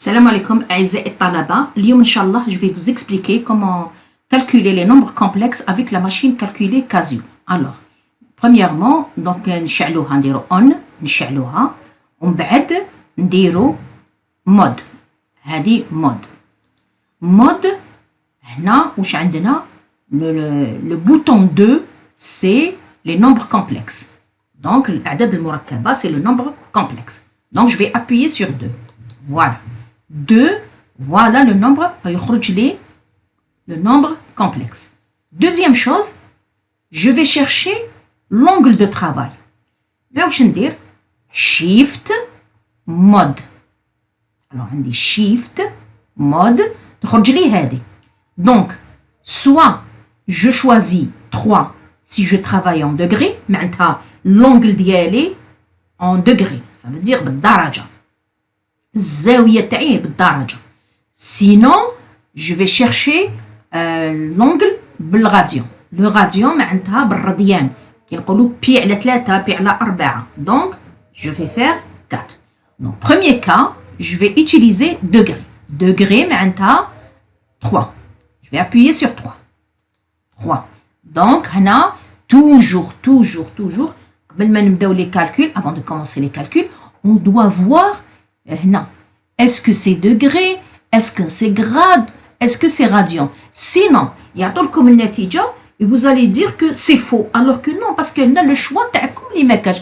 Salam alaikum, أعزائي الطلبة. اليوم إن شاء الله je vais vous expliquer comment calculer les nombres complexes avec la machine calculer Casio. Alors, premièrement, donc نشعلوها نديرو on نشعلوها ومن بعد نديرو مود. هذه مود هنا واش عندنا le bouton 2 c'est les nombres complexes. Donc الأعداد المركبة c'est le nombre complexe. Donc je vais appuyer sur 2. Voilà. 2, voilà le nombre, le nombre complexe. Deuxième chose, je vais chercher l'angle de travail. Là où je vais dire Shift, Mode. Alors, on dit Shift, Mode, donc, soit je choisis 3 si je travaille en degrés, maintenant l'angle d'y aller en degrés, ça veut dire بالدرجة. الزاوية تاعي بالدرجة. Sinon, je vais chercher l'angle بالراديون. Le radion معناتها بالراديان. كي نقولوا بي على 3 بي على 4. Donc, je vais faire 4. Donc, premier cas, je vais utiliser degré. Degré معناتها 3. Je vais appuyer sur 3. 3. Donc, هنا toujours قبل ما نبداو les calculs, avant de commencer les calculs, on doit voir non. Est-ce que c'est degré? Est-ce que c'est grade? Est-ce que c'est radian? Sinon, il y a comme une natija et vous allez dire que c'est faux. Alors que non, parce que là, le choix, comme les mecs,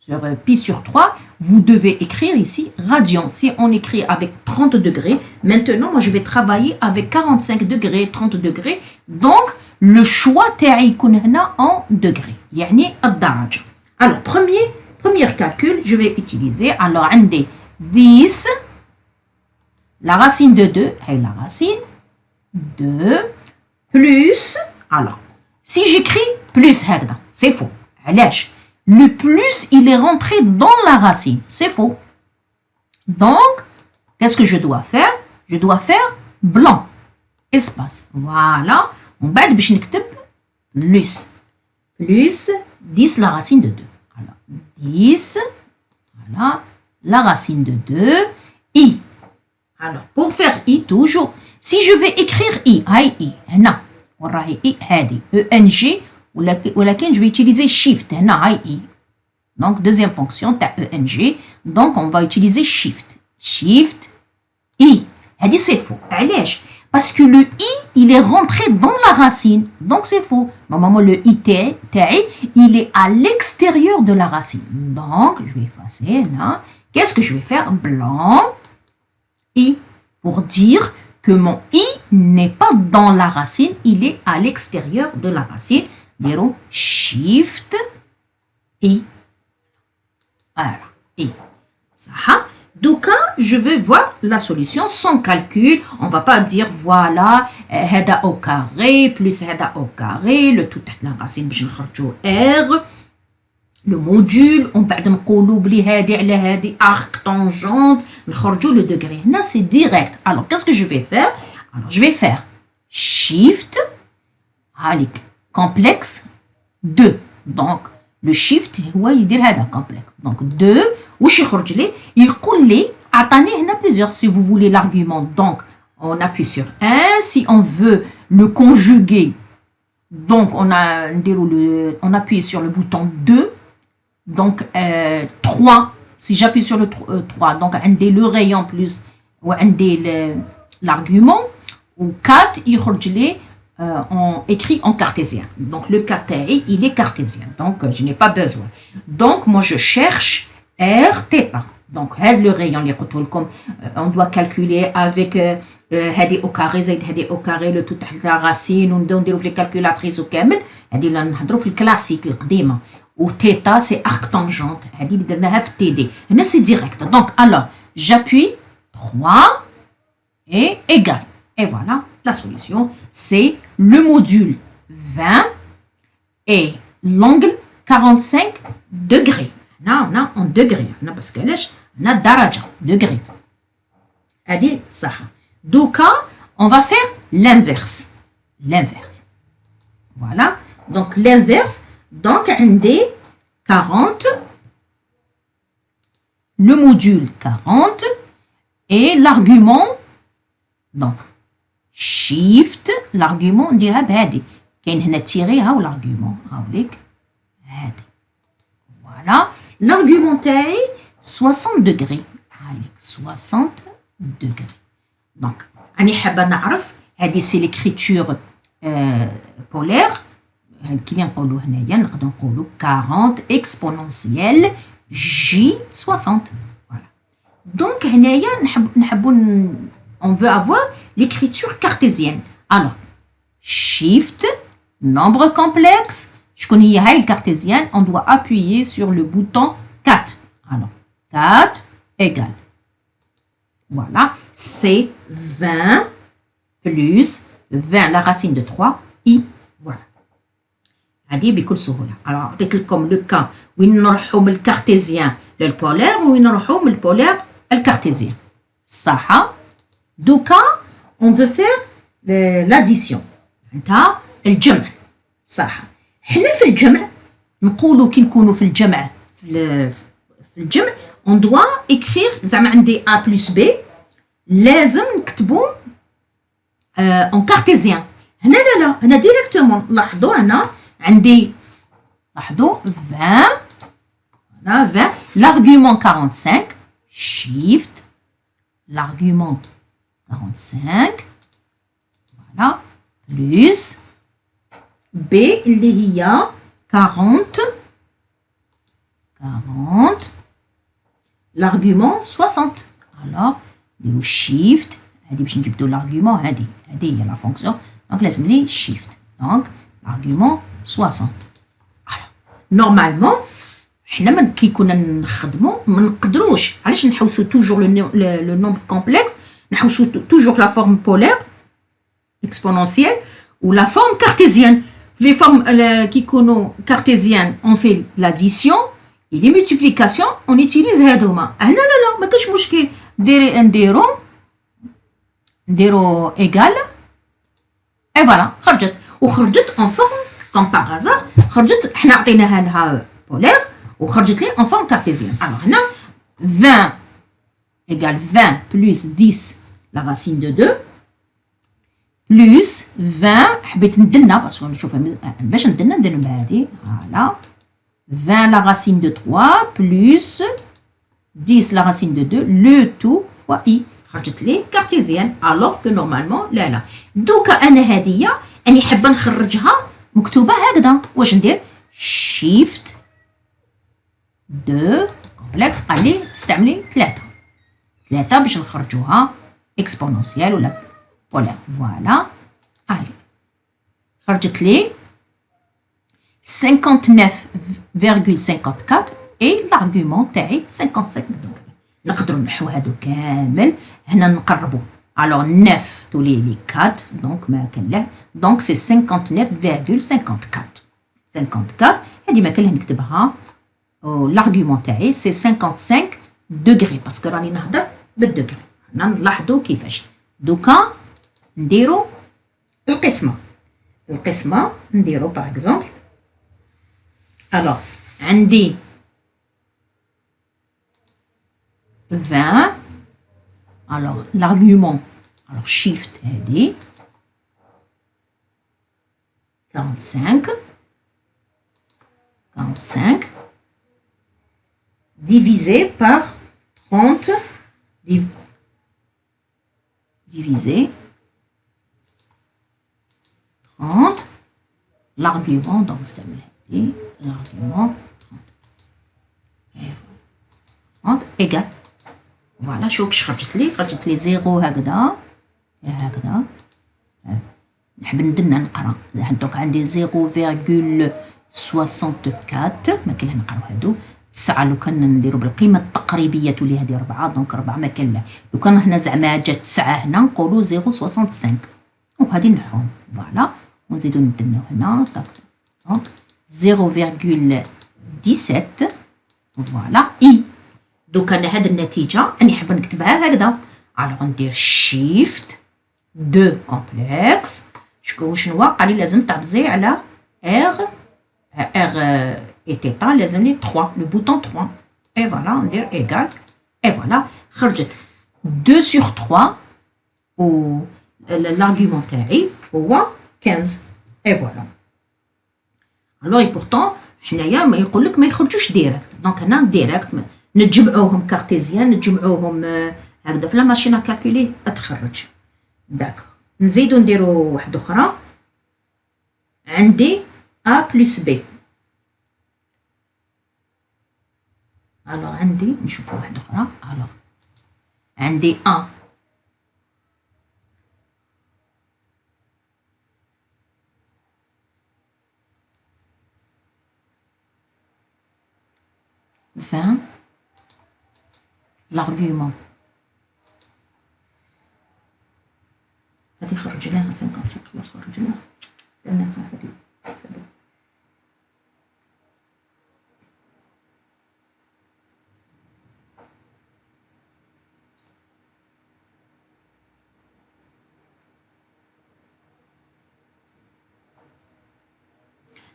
sur pi sur 3, vous devez écrire ici radian. Si on écrit avec 30 degrés, maintenant, moi, je vais travailler avec 45 degrés, 30 degrés. Donc, le choix est en degrés. يعني الدرجة. Alors, Premier calcul, je vais utiliser, alors, 10, la racine de 2, et la racine 2, plus, alors, si j'écris plus, c'est faux. Le plus, il est rentré dans la racine, c'est faux. Donc, qu'est-ce que je dois faire? Je dois faire blanc, espace. Voilà, on va plus, 10, la racine de 2. 10, voilà, la racine de 2, i. Alors, pour faire i, toujours, si je vais écrire i, i, هنا, وراهي i, هذه, ENG, ولكن je vais utiliser shift, هنا, i. Donc, deuxième fonction, t'as ENG, donc on va utiliser shift, i. هذه c'est faux, علاش? Parce que le i, il est rentré dans la racine. Donc, c'est faux. Normalement, le i, il est à l'extérieur de la racine. Donc, je vais effacer là. Qu'est-ce que je vais faire? Blanc, i. Pour dire que mon i n'est pas dans la racine, il est à l'extérieur de la racine. Dirons shift, i. Voilà, i. Ça. Donc, je vais voir la solution sans calcul. On ne va pas dire, voilà, هذا au carré, plus هذا au carré, le tout تحت la racine باش نخرجوا R. Le module, on بعد نقولوا بلي هذه على هذه arc tangente, نخرجوا le degré. Là, c'est direct. Alors, qu'est-ce que je vais faire? Alors, je vais faire shift, complexe, 2. Donc, le shift هو يدير هذا complexe. Donc, 2. واش يخرج لي يقول لي عطاني هنا plusieurs si vous voulez l'argument. Donc on appuie sur 1 si on veut le conjuguer. Donc on appuie sur le bouton 2. Donc 3 si j'appuie sur le 3 donc عندي le rayon plus وعندي l'argument ou 4 يخرج لي on écrit en cartésien. Donc le cas تاعي il est cartésien. Donc je n'ai pas besoin. Donc moi je cherche R, θ. Donc, le rayon, on doit calculer avec هذه au carré, زائد هذه au carré, le tout تحت la racine, ونديرو في الكالكولاتريس وكامل. هذه اللي نهضروا في الكلاسيك القديمة. و θ, c'est arc tangente. هذه اللي درناها في تي دي. هنا c'est direct. Donc, alors, j'appuie 3 et égal. Et voilà, la solution, c'est le module 20 et l'angle 45 degrés. Non, en degré. Non, parce que là, on a daraja, degré. Adi, ça. Donc, on va faire l'inverse. Voilà. Donc, l'inverse. Donc, on a 40 le module 40 et l'argument, donc shift, l'argument نديرها بهادي كاين هنا تيري هاو l'argument هاوليك هادي voilà l'argument تاعي 60 degrés هاوليك 60 degrés donc راني حابه نعرف هادي سي ليكريتور polaire كي نقولوا هنايا نقدروا نقولوا 40 exponentielle j 60 voilà donc هنايا نحبوا on veut avoir l'écriture cartésienne alors shift nombre complexe شكون هي هاي الكارتيزيان on doit appuyer sur le bouton 4 alors 4 égale voilà c'est 20 plus 20 la racine de 3 i voilà هذه بكل سهوله alors عطيت لكم لو كان وين نروحوا من الكارتيزيان للبولير وين نروحوا من البولير الكارتيزيان صح دوكا on veut faire l'addition معناتها الجمع صح حنا في الجمع نقولوا كي نكونوا في الجمع في الجمع on doit écrire زعما عندي a plus b لازم نكتبوا en cartésien هنا لا هنا ديريكتومون لاحظوا هنا عندي لاحظوا 20 voilà 20 l'argument 45 shift l'argument 45 voilà plus b اللي هي 40 l'argument 60 alors نديرو shift هادي باش نجبدو l'argument هادي هي لا فونكسيون دونك لازم لي shift دونك l'argument 60 نورمالمون حنا كي كنا نخدمو ما نقدروش علاش نحوسو توجور لو نومبر كومبلكس نحوسو توجور لا فورم بولير اكسبونونسيال ou la forme cartésienne. Les formes qui sont cartésiennes, on fait l'addition et les multiplications, on utilise هذوما. Ah non, non, non, ما كاش مشكل. نديرو égal. Et voilà, خرجت. وخرجت en forme, comme par hasard, خرجت حنا عطيناها لها polaire وخرجت لي en forme cartésienne. Alors هنا 20 égale 20 plus 10 la racine de 2. plus 20 حبيت ندنا باسكو نشوفها باش ندنا ندير بهادي فوالا 20 la racine de 3 plus 10 la racine de 2 le tout fois i خرجت لي كارتيزيان alors que normalement لا دوكا انا هاديه اني حابه نخرجها مكتوبه هكذا واش ندير شيفت 2 كومبلكس قال لي تستعملي 3 باش نخرجوها اكسبونونسيال ولا voilà allez خرجت لي 59,54 et l'argument تاعي 55 دوغري نقدروا نحو هادو كامل هنا نقربوا alors 9 تولي لي 4 دونك ما كان له دونك سي 59,54 هادي ما كان له نكتبها l'argument تاعي سي 55 دوغري باسكو راني نهضر بالدوغري هنا نلاحظوا كيفاش دوكا نديرو القسمة نديرو باغ اكزومبل الوغ عندي 20 الوغ l'argument الوغ شيفت هادي 45 divisé par 30 divisé 30 l'argument donc c'est l'argument 30 et voilà 30 égale voilà شوف كش خرجت لي 0 هكذا نحب ندنا نقرا دوك عندي 0,64 ما كاين نقراو هادو 9 لو كان نديرو بالقيمه التقريبيه تولي هذه 4 دونك 4 ما كان لا لو كان هنا زعما جات 9 هنا نقولوا 0,65 وهذه نحوهم فوالا ونزيدو ندناو هنا دونك 0,17 فوالا اي دوك انا هذه النتيجه راني حابه نكتبها هكذا الوغ ندير شيفت 2 كومبلكس شنو قال لي لازم تعبزي على ار et θ لازم لي 3 le bouton 3 et voilà on dit égal et voilà خرجت 2 sur 3 و l'argument تاعي هو 15 et voilà alors et pourtant حنايا ما يقول لك ما يخرجوش ديريكت دونك هنا ديريكت نتجمعوهم كارتيزيان نتجمعوهم هكذا في لا ماشين كالكولي تخرج داكور نزيدو نديرو واحده اخرى عندي a plus b الوغ عندي نشوفو واحده اخرى الوغ عندي a l'argument هذه خرجناها 57 خلاص خرجناها لأنها هذه سبب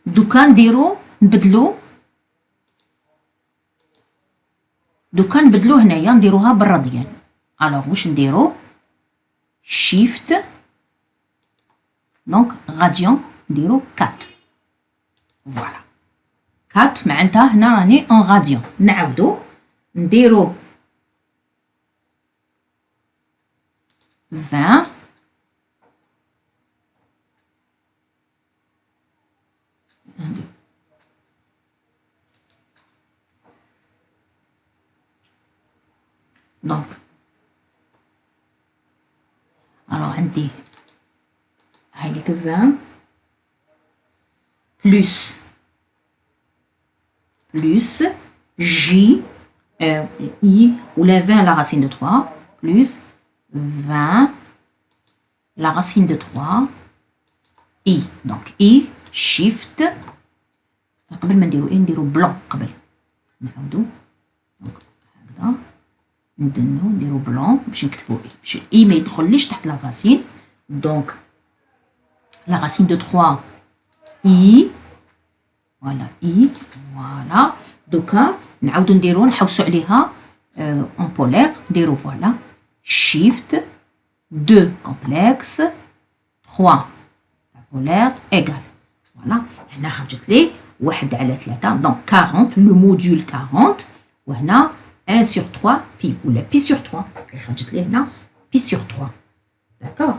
دوكا نديرو نبدلو دوكا نبدلو هنايا نديروها بالراديان الوغ واش نديرو شيفت دونك غاديان نديرو 4 فوالا 4 معناتها هنا راني ان غاديان نعاودو نديرو 20 دونك alors عندي هايليك 20 plus j i ولا 20 la racine de 3 plus 20 la racine de 3 i donc i shift قبل ما نديرو نديرو بلون قبل نعاودو دونك هكذا ندنو نديرو بلون باش نكتبو اي باش اي ما يدخلش تحت لا راسين دونك لا راسين دو 3 اي فوالا اي فوالا دوكا نعاودو نديرو نحوسو عليها اون بولير نديرو فوالا شيفت 2 كومبلكس 3 بولير ايغال فوالا هنا خرجت لي 1 على 3 دونك 40 لو موديول 40 وهنا 1 sur 3 pi ou la pi sur 3 خرجت لي هنا pi sur 3 d'accord